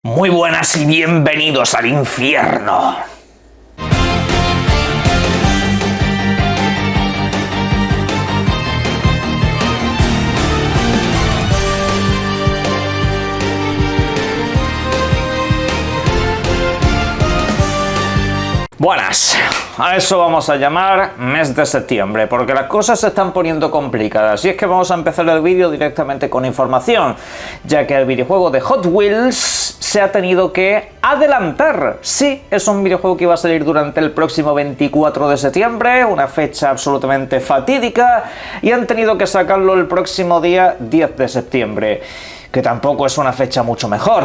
Muy buenas y bienvenidos al infierno. Buenas, a eso vamos a llamar mes de septiembre, porque las cosas se están poniendo complicadas. Y es que vamos a empezar el vídeo directamente con información, ya que el videojuego de Hot Wheels se ha tenido que adelantar. Sí, es un videojuego que iba a salir durante el próximo 24 de septiembre, una fecha absolutamente fatídica, y han tenido que sacarlo el próximo día 10 de septiembre, que tampoco es una fecha mucho mejor.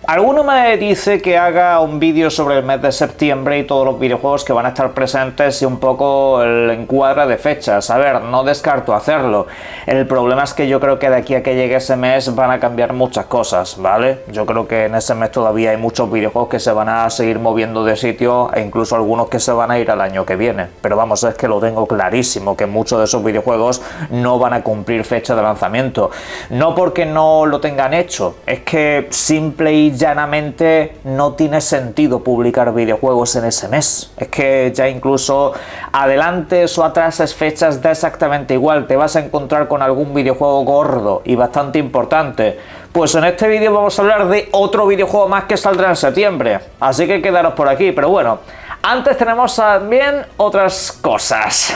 Alguno me dice que haga un vídeo sobre el mes de septiembre y todos los videojuegos que van a estar presentes y un poco el encuadre de fechas. A ver, no descarto hacerlo. El problema es que yo creo que de aquí a que llegue ese mes van a cambiar muchas cosas, ¿vale? Yo creo que en ese mes todavía hay muchos videojuegos que se van a seguir moviendo de sitio e incluso algunos que se van a ir al año que viene. Pero vamos, es que lo tengo clarísimo, que muchos de esos videojuegos no van a cumplir fecha de lanzamiento. No porque no lo tengan hecho, es que simple y llanamente no tiene sentido publicar videojuegos en ese mes. Es que ya incluso adelantes o atrases fechas da exactamente igual, te vas a encontrar con algún videojuego gordo y bastante importante. Pues en este vídeo vamos a hablar de otro videojuego más que saldrá en septiembre, así que quedaros por aquí. Pero bueno, antes tenemos también otras cosas.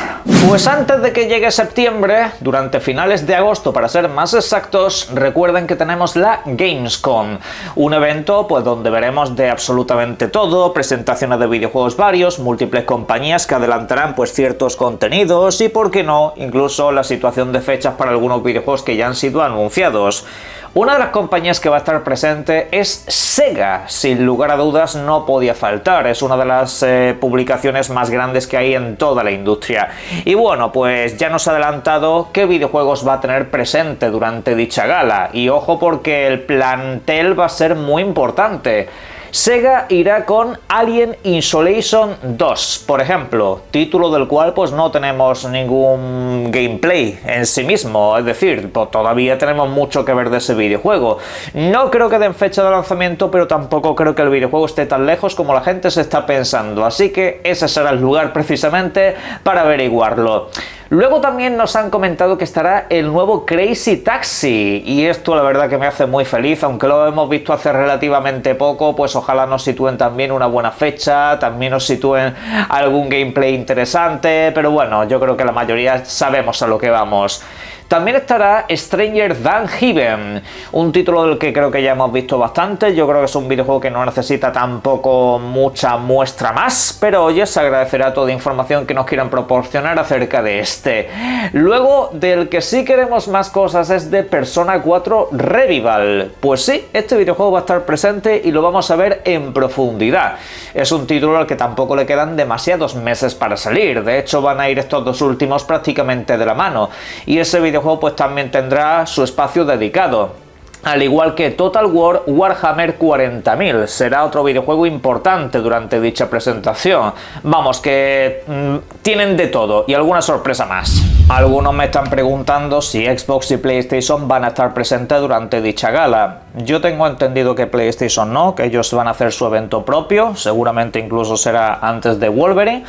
Pues antes de que llegue septiembre, durante finales de agosto para ser más exactos, recuerden que tenemos la Gamescom, un evento pues donde veremos de absolutamente todo, presentaciones de videojuegos varios, múltiples compañías que adelantarán pues ciertos contenidos y, por qué no, incluso la situación de fechas para algunos videojuegos que ya han sido anunciados. Una de las compañías que va a estar presente es Sega, sin lugar a dudas no podía faltar, es una de las publicaciones más grandes que hay en toda la industria. Y bueno, pues ya nos ha adelantado qué videojuegos va a tener presente durante dicha gala, y ojo porque el plantel va a ser muy importante. Sega irá con Alien Isolation 2, por ejemplo, título del cual pues no tenemos ningún gameplay en sí mismo, es decir, pues todavía tenemos mucho que ver de ese videojuego. No creo que den fecha de lanzamiento, pero tampoco creo que el videojuego esté tan lejos como la gente se está pensando, así que ese será el lugar precisamente para averiguarlo. Luego también nos han comentado que estará el nuevo Crazy Taxi, y esto la verdad que me hace muy feliz, aunque lo hemos visto hace relativamente poco, pues ojalá nos sitúen también una buena fecha, también nos sitúen algún gameplay interesante, pero bueno, yo creo que la mayoría sabemos a lo que vamos. También estará Stranger Than Heaven, un título del que creo que ya hemos visto bastante. Yo creo que es un videojuego que no necesita tampoco mucha muestra más, pero oye, se agradecerá toda información que nos quieran proporcionar acerca de este. Luego, del que sí queremos más cosas es de Persona 4 Revival. Pues sí, este videojuego va a estar presente y lo vamos a ver en profundidad. Es un título al que tampoco le quedan demasiados meses para salir, de hecho van a ir estos dos últimos prácticamente de la mano, y ese videojuego pues también tendrá su espacio dedicado. Al igual que Total War Warhammer 40.000, será otro videojuego importante durante dicha presentación. Vamos, que tienen de todo y alguna sorpresa más. Algunos me están preguntando si Xbox y PlayStation van a estar presentes durante dicha gala. Yo tengo entendido que PlayStation no, que ellos van a hacer su evento propio, seguramente incluso será antes de Wolverine.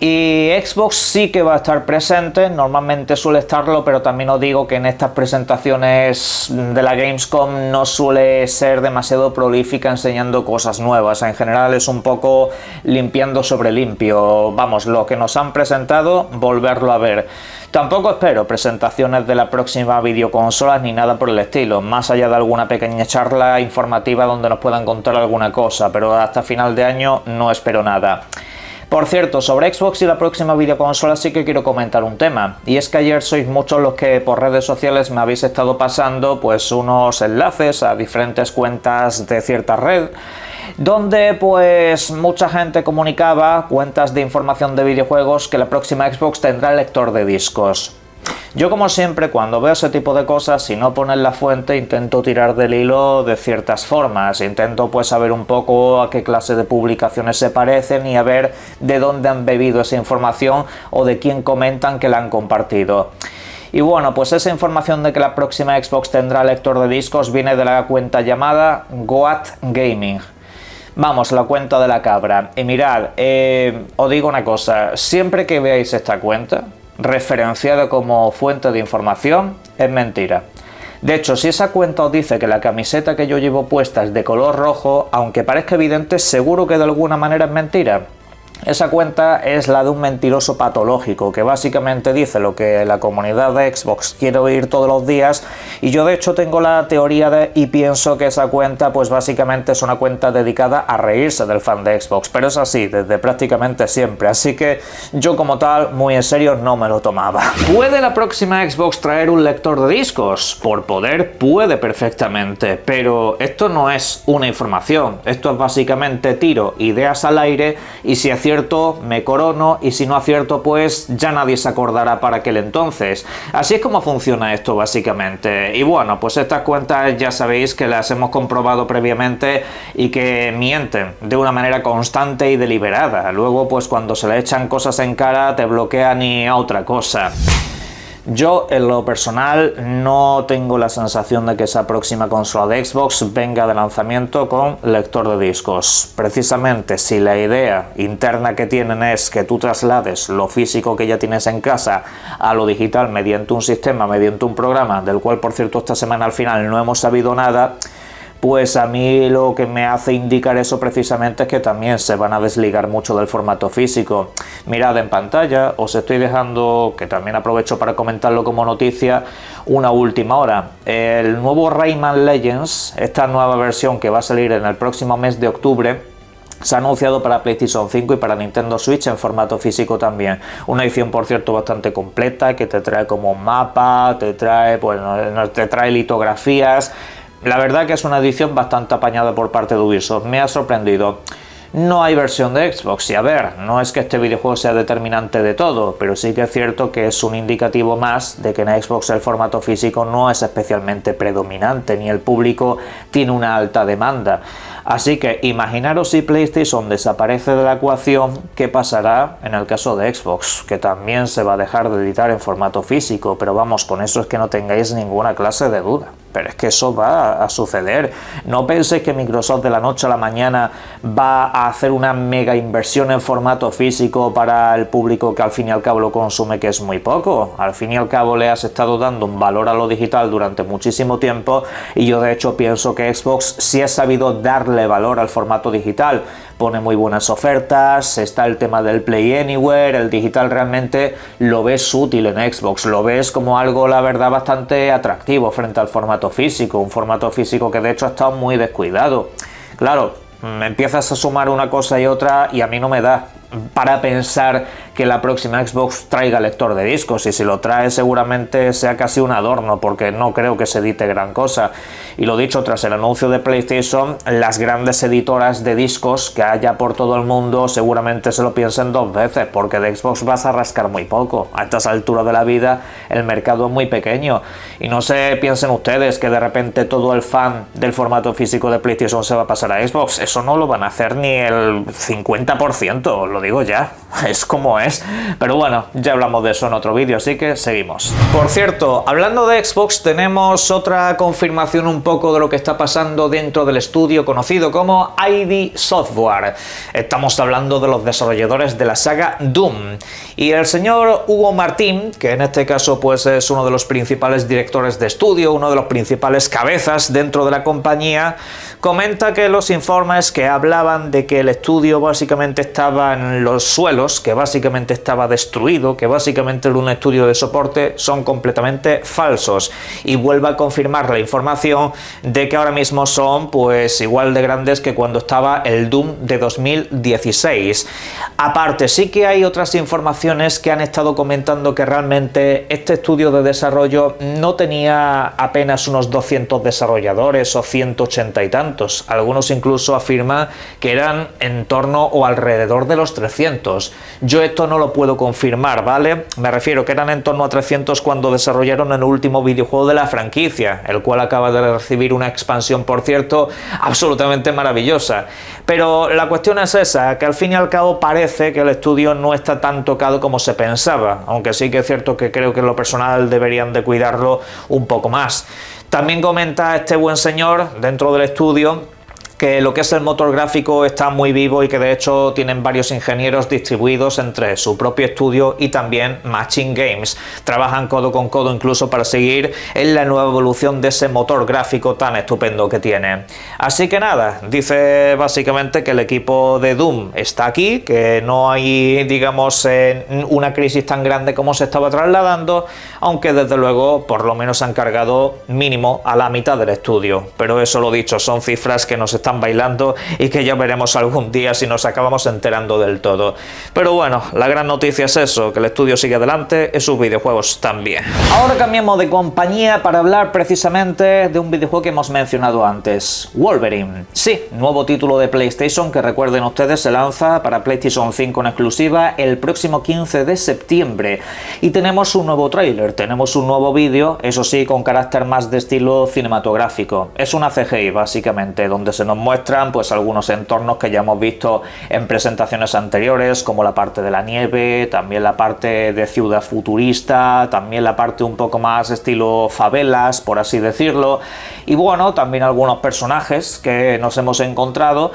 Y Xbox sí que va a estar presente, normalmente suele estarlo, pero también os digo que en estas presentaciones de la Gamescom no suele ser demasiado prolífica enseñando cosas nuevas. En general es un poco limpiando sobre limpio. Vamos, lo que nos han presentado, volverlo a ver. Tampoco espero presentaciones de la próxima videoconsola ni nada por el estilo, más allá de alguna pequeña charla informativa donde nos puedan contar alguna cosa, pero hasta final de año no espero nada. Por cierto, sobre Xbox y la próxima videoconsola sí que quiero comentar un tema, y es que ayer sois muchos los que por redes sociales me habéis estado pasando pues unos enlaces a diferentes cuentas de cierta red, donde pues mucha gente comunicaba, cuentas de información de videojuegos, que la próxima Xbox tendrá lector de discos. Yo, como siempre, cuando veo ese tipo de cosas, si no ponen la fuente, intento tirar del hilo de ciertas formas. Intento pues saber un poco a qué clase de publicaciones se parecen y a ver de dónde han bebido esa información o de quién comentan que la han compartido. Y bueno, pues esa información de que la próxima Xbox tendrá lector de discos viene de la cuenta llamada Goat Gaming. Vamos, la cuenta de la cabra. Y mirad, os digo una cosa, siempre que veáis esta cuenta referenciada como fuente de información, es mentira. De hecho, si esa cuenta os dice que la camiseta que yo llevo puesta es de color rojo, aunque parezca evidente, seguro que de alguna manera es mentira. Esa cuenta es la de un mentiroso patológico que básicamente dice lo que la comunidad de Xbox quiere oír todos los días, y yo de hecho tengo la teoría y pienso que esa cuenta pues básicamente es una cuenta dedicada a reírse del fan de Xbox, pero es así desde prácticamente siempre, así que yo como tal muy en serio no me lo tomaba. ¿Puede la próxima Xbox traer un lector de discos? Por poder puede perfectamente, pero esto no es una información, esto es básicamente tiro ideas al aire, y si es cierto, me corono, y si no acierto, pues ya nadie se acordará para aquel entonces. Así es como funciona esto básicamente. Y bueno, pues estas cuentas ya sabéis que las hemos comprobado previamente y que mienten de una manera constante y deliberada. Luego, pues cuando se le echan cosas en cara, te bloquean y a otra cosa. Yo, en lo personal, no tengo la sensación de que esa próxima consola de Xbox venga de lanzamiento con lector de discos. Precisamente, si la idea interna que tienen es que tú traslades lo físico que ya tienes en casa a lo digital mediante un sistema, mediante un programa, del cual, por cierto, esta semana al final no hemos sabido nada, pues a mí lo que me hace indicar eso precisamente es que también se van a desligar mucho del formato físico. Mirad en pantalla, os estoy dejando, que también aprovecho para comentarlo como noticia, una última hora. El nuevo Rayman Legends, esta nueva versión que va a salir en el próximo mes de octubre, se ha anunciado para PlayStation 5 y para Nintendo Switch en formato físico también. Una edición, por cierto, bastante completa, que te trae como un mapa, te trae litografías. La verdad que es una edición bastante apañada por parte de Ubisoft, me ha sorprendido. No hay versión de Xbox, y a ver, no es que este videojuego sea determinante de todo, pero sí que es cierto que es un indicativo más de que en Xbox el formato físico no es especialmente predominante, ni el público tiene una alta demanda. Así que imaginaros si PlayStation desaparece de la ecuación, ¿qué pasará en el caso de Xbox? Que también se va a dejar de editar en formato físico, pero vamos, con eso es que no tengáis ninguna clase de duda. Pero es que eso va a suceder. No penséis que Microsoft de la noche a la mañana va a hacer una mega inversión en formato físico para el público que al fin y al cabo lo consume, que es muy poco. Al fin y al cabo le has estado dando un valor a lo digital durante muchísimo tiempo, y yo de hecho pienso que Xbox sí ha sabido darle valor al formato digital. Pone muy buenas ofertas, está el tema del Play Anywhere, el digital realmente lo ves útil en Xbox, lo ves como algo, la verdad, bastante atractivo frente al formato físico, un formato físico que de hecho ha estado muy descuidado. Claro, empiezas a sumar una cosa y otra y a mí no me da para pensar que la próxima Xbox traiga lector de discos, y si lo trae seguramente sea casi un adorno, porque no creo que se edite gran cosa. Y lo dicho, tras el anuncio de PlayStation, las grandes editoras de discos que haya por todo el mundo seguramente se lo piensen dos veces, porque de Xbox vas a rascar muy poco. A estas alturas de la vida el mercado es muy pequeño, y no se piensen ustedes que de repente todo el fan del formato físico de PlayStation se va a pasar a Xbox. Eso no lo van a hacer ni el 50%, lo digo ya, es como es. Pero bueno, ya hablamos de eso en otro vídeo, así que seguimos. Por cierto, hablando de Xbox, tenemos otra confirmación un poco de lo que está pasando dentro del estudio conocido como ID Software. Estamos hablando de los desarrolladores de la saga Doom, y el señor Hugo Martín, que en este caso pues es uno de los principales directores de estudio, uno de los principales cabezas dentro de la compañía, comenta que los informes que hablaban de que el estudio básicamente estaba en los suelos, que básicamente estaba destruido, que básicamente era un estudio de soporte, son completamente falsos, y vuelve a confirmar la información de que ahora mismo son pues igual de grandes que cuando estaba el Doom de 2016. Aparte, sí que hay otras informaciones que han estado comentando que realmente este estudio de desarrollo no tenía apenas unos 200 desarrolladores o 180 y tantos, tantos. Algunos incluso afirman que eran en torno o alrededor de los 300. Yo esto no lo puedo confirmar, ¿vale? Me refiero que eran en torno a 300 cuando desarrollaron el último videojuego de la franquicia, el cual acaba de recibir una expansión, por cierto, absolutamente maravillosa. Pero la cuestión es esa, que al fin y al cabo parece que el estudio no está tan tocado como se pensaba, aunque sí que es cierto que creo que en lo personal deberían de cuidarlo un poco más. También comenta este buen señor dentro del estudio que lo que es el motor gráfico está muy vivo y que de hecho tienen varios ingenieros distribuidos entre su propio estudio y también Machine Games. Trabajan codo con codo incluso para seguir en la nueva evolución de ese motor gráfico tan estupendo que tiene. Así que nada, dice básicamente que el equipo de Doom está aquí, que no hay, digamos, una crisis tan grande como se estaba trasladando, aunque desde luego por lo menos han cargado mínimo a la mitad del estudio. Pero eso lo dicho, son cifras que nos están bailando y que ya veremos algún día si nos acabamos enterando del todo. Pero bueno, la gran noticia es eso, que el estudio sigue adelante y sus videojuegos también. Ahora cambiamos de compañía para hablar precisamente de un videojuego que hemos mencionado antes, Wolverine. Sí, nuevo título de PlayStation que recuerden ustedes se lanza para PlayStation 5 en exclusiva el próximo 15 de septiembre. Y tenemos un nuevo tráiler, tenemos un nuevo vídeo, eso sí, con carácter más de estilo cinematográfico. Es una CGI básicamente, donde se nos muestran pues algunos entornos que ya hemos visto en presentaciones anteriores, como la parte de la nieve, también la parte de ciudad futurista, también la parte un poco más estilo favelas, por así decirlo, y bueno, también algunos personajes que nos hemos encontrado.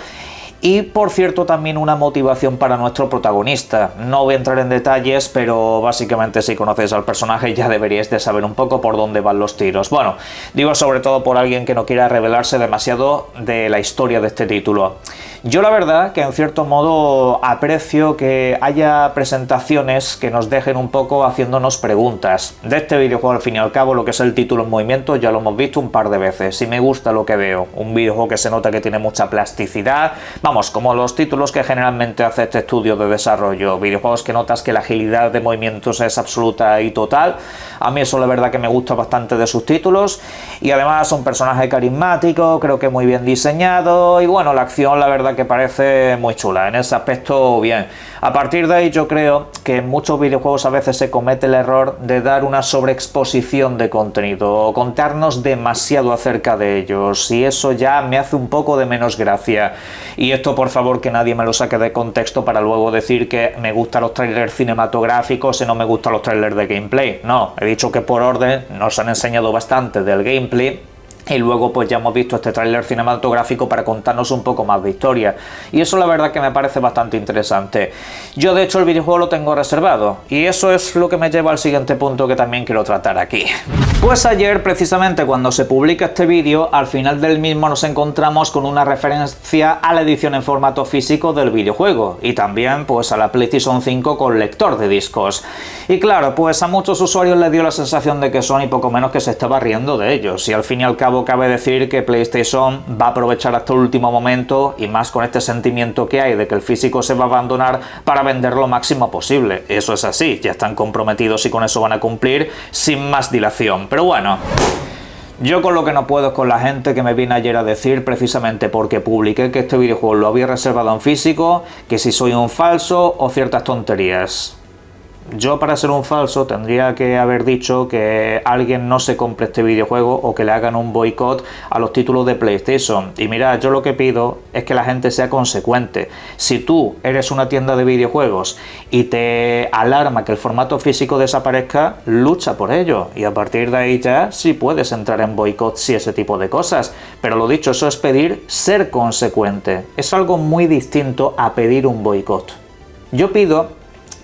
Y por cierto también una motivación para nuestro protagonista. No voy a entrar en detalles, pero básicamente si conocéis al personaje ya deberíais de saber un poco por dónde van los tiros. Bueno, digo sobre todo por alguien que no quiera revelarse demasiado de la historia de este título. Yo la verdad que en cierto modo aprecio que haya presentaciones que nos dejen un poco haciéndonos preguntas. De este videojuego al fin y al cabo lo que es el título en movimiento ya lo hemos visto un par de veces y me gusta lo que veo. Un videojuego que se nota que tiene mucha plasticidad. Vamos, como los títulos que generalmente hace este estudio de desarrollo, videojuegos que notas que la agilidad de movimientos es absoluta y total. A mí eso la verdad que me gusta bastante de sus títulos y además un personaje carismático, creo que muy bien diseñado y bueno, la acción la verdad que parece muy chula, en ese aspecto bien. A partir de ahí yo creo que en muchos videojuegos a veces se comete el error de dar una sobreexposición de contenido o contarnos demasiado acerca de ellos y eso ya me hace un poco de menos gracia. Y esto por favor que nadie me lo saque de contexto para luego decir que me gustan los trailers cinematográficos y no me gustan los trailers de gameplay. No, he dicho que por orden nos han enseñado bastante del gameplay y luego pues ya hemos visto este tráiler cinematográfico para contarnos un poco más de historia y eso la verdad que me parece bastante interesante. Yo de hecho el videojuego lo tengo reservado y eso es lo que me lleva al siguiente punto que también quiero tratar aquí. Pues ayer precisamente cuando se publica este vídeo, al final del mismo nos encontramos con una referencia a la edición en formato físico del videojuego y también pues a la PlayStation 5 con lector de discos. Y claro, pues a muchos usuarios les dio la sensación de que Sony poco menos que se estaba riendo de ellos y al fin y al cabo cabe decir que PlayStation va a aprovechar hasta el último momento y más con este sentimiento que hay de que el físico se va a abandonar para vender lo máximo posible. Eso es así, ya están comprometidos y con eso van a cumplir sin más dilación. Pero bueno, yo con lo que no puedo es con la gente que me viene ayer a decir precisamente porque publiqué que este videojuego lo había reservado en físico, que si soy un falso o ciertas tonterías. Yo para ser un falso tendría que haber dicho que alguien no se compre este videojuego o que le hagan un boicot a los títulos de PlayStation. Y mira, yo lo que pido es que la gente sea consecuente. Si tú eres una tienda de videojuegos y te alarma que el formato físico desaparezca, lucha por ello. Y a partir de ahí ya sí puedes entrar en boicots y ese tipo de cosas. Pero lo dicho, eso es pedir ser consecuente. Es algo muy distinto a pedir un boicot. Yo pido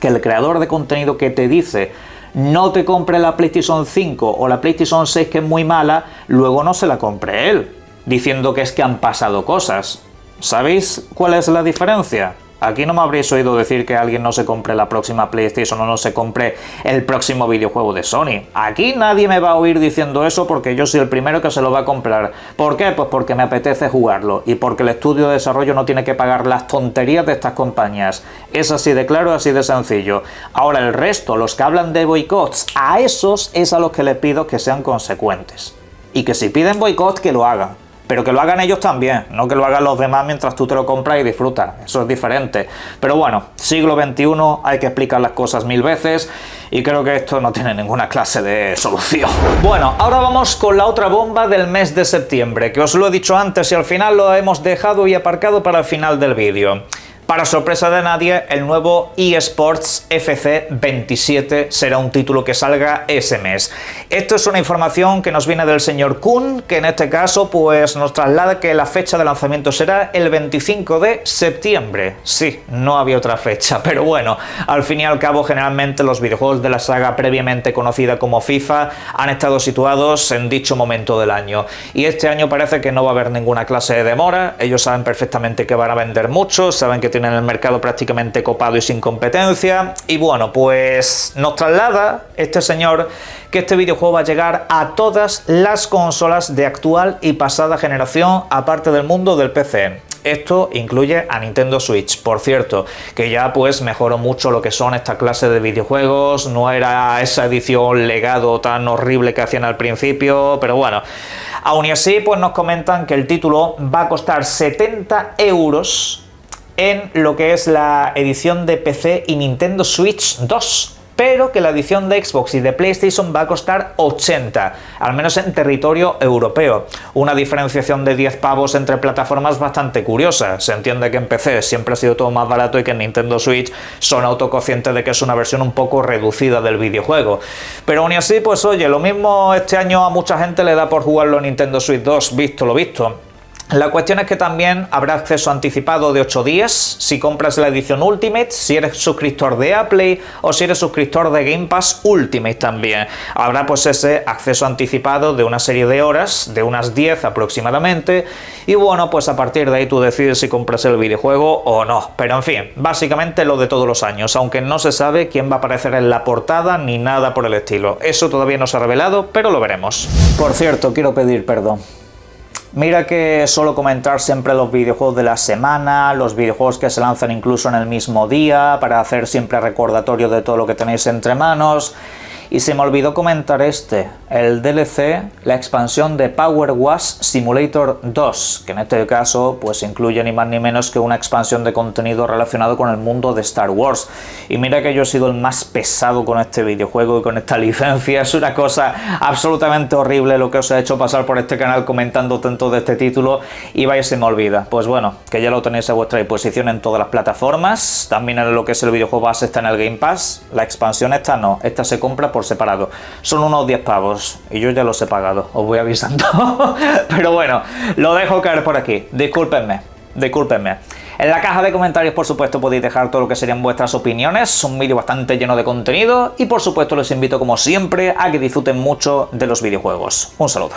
que el creador de contenido que te dice no te compre la PlayStation 5 o la PlayStation 6 que es muy mala, luego no se la compre él, diciendo que es que han pasado cosas. ¿Sabéis cuál es la diferencia? Aquí no me habréis oído decir que alguien no se compre la próxima PlayStation o no se compre el próximo videojuego de Sony. Aquí nadie me va a oír diciendo eso porque yo soy el primero que se lo va a comprar. ¿Por qué? Pues porque me apetece jugarlo y porque el estudio de desarrollo no tiene que pagar las tonterías de estas compañías. Es así de claro, así de sencillo. Ahora el resto, los que hablan de boicots, a esos es a los que les pido que sean consecuentes. Y que si piden boicot, que lo hagan. pero que lo hagan ellos también, no que lo hagan los demás mientras tú te lo compras y disfrutas, eso es diferente. Pero bueno, siglo XXI, hay que explicar las cosas 1000 veces y creo que esto no tiene ninguna clase de solución. Bueno, ahora vamos con la otra bomba del mes de septiembre, que os lo he dicho antes y al final lo hemos dejado y aparcado para el final del vídeo. Para sorpresa de nadie, el nuevo eSports FC 27 será un título que salga ese mes. Esto es una información que nos viene del señor Kun, que en este caso pues nos traslada que la fecha de lanzamiento será el 25 de septiembre. Sí, no había otra fecha, pero bueno, al fin y al cabo generalmente los videojuegos de la saga previamente conocida como FIFA han estado situados en dicho momento del año. Y este año parece que no va a haber ninguna clase de demora, ellos saben perfectamente que van a vender mucho, saben que tienen el mercado prácticamente copado y sin competencia, y bueno, pues nos traslada este señor que este videojuego va a llegar a todas las consolas de actual y pasada generación, aparte del mundo del PC. Esto incluye a Nintendo Switch, por cierto, que ya pues mejoró mucho lo que son esta clase de videojuegos, no era esa edición legado tan horrible que hacían al principio, pero bueno, aún y así pues nos comentan que el título va a costar 70 euros en lo que es la edición de PC y Nintendo Switch 2, pero que la edición de Xbox y de PlayStation va a costar 80, al menos en territorio europeo. Una diferenciación de 10 pavos entre plataformas bastante curiosa. Se entiende que en PC siempre ha sido todo más barato y que en Nintendo Switch son autoconscientes de que es una versión un poco reducida del videojuego. Pero aún así, pues oye, lo mismo este año a mucha gente le da por jugarlo en Nintendo Switch 2, visto lo visto. La cuestión es que también habrá acceso anticipado de 8 días si compras la edición Ultimate, si eres suscriptor de Apple o si eres suscriptor de Game Pass Ultimate también. Habrá pues ese acceso anticipado de una serie de horas, de unas 10 aproximadamente, y bueno, pues a partir de ahí tú decides si compras el videojuego o no. Pero en fin, básicamente lo de todos los años, aunque no se sabe quién va a aparecer en la portada ni nada por el estilo. Eso todavía no se ha revelado, pero lo veremos. Por cierto, quiero pedir perdón. Mira que suelo comentar siempre los videojuegos de la semana, los videojuegos que se lanzan incluso en el mismo día, para hacer siempre recordatorio de todo lo que tenéis entre manos. Y se me olvidó comentar el DLC, la expansión de Power Wash Simulator 2, que en este caso pues incluye ni más ni menos que una expansión de contenido relacionado con el mundo de Star Wars. Y mira que yo he sido el más pesado con este videojuego y con esta licencia, es una cosa absolutamente horrible lo que os he hecho pasar por este canal comentando tanto de este título, y vaya, se me olvida. Pues bueno, que ya lo tenéis a vuestra disposición en todas las plataformas, también en lo que es el videojuego base está en el Game Pass, la expansión esta no, esta se compra por separado, son unos 10 pavos y yo ya los he pagado, os voy avisando. Pero bueno, lo dejo caer por aquí, discúlpenme. En la caja de comentarios, por supuesto, podéis dejar todo lo que serían vuestras opiniones, un vídeo bastante lleno de contenido y por supuesto les invito como siempre a que disfruten mucho de los videojuegos. Un saludo.